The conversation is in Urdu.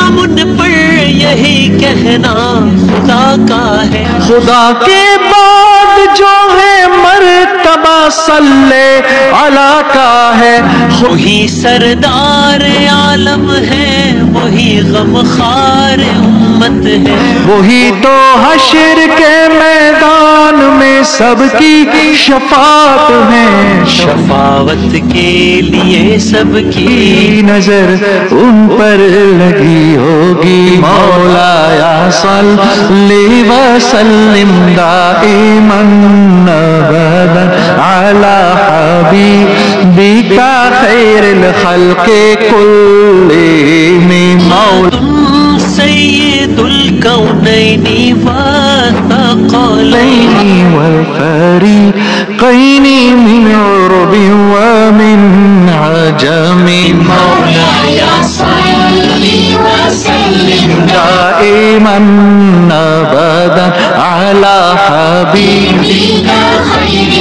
ہم ان پر یہی کہنا خدا کا ہے. خدا کے بعد جو ہے مرتبہ صلی علی کا ہے. وہی سردار عالم ہے وہی غمخوار امت ہے. وہی تو حشر کے میدان میں سب کی شفاعت ہے. شفاعت کے لیے سب کی نظر ان پر لگی ہوگی. مولا یا صلی وسلم دائما ابدا علی حبیبک خیر الخلق کلہم. تم سید الکونین والثقلین والفریقین من عرب ومن عجم. مولاي صل وسلم دائما ابدا على حبيبك خير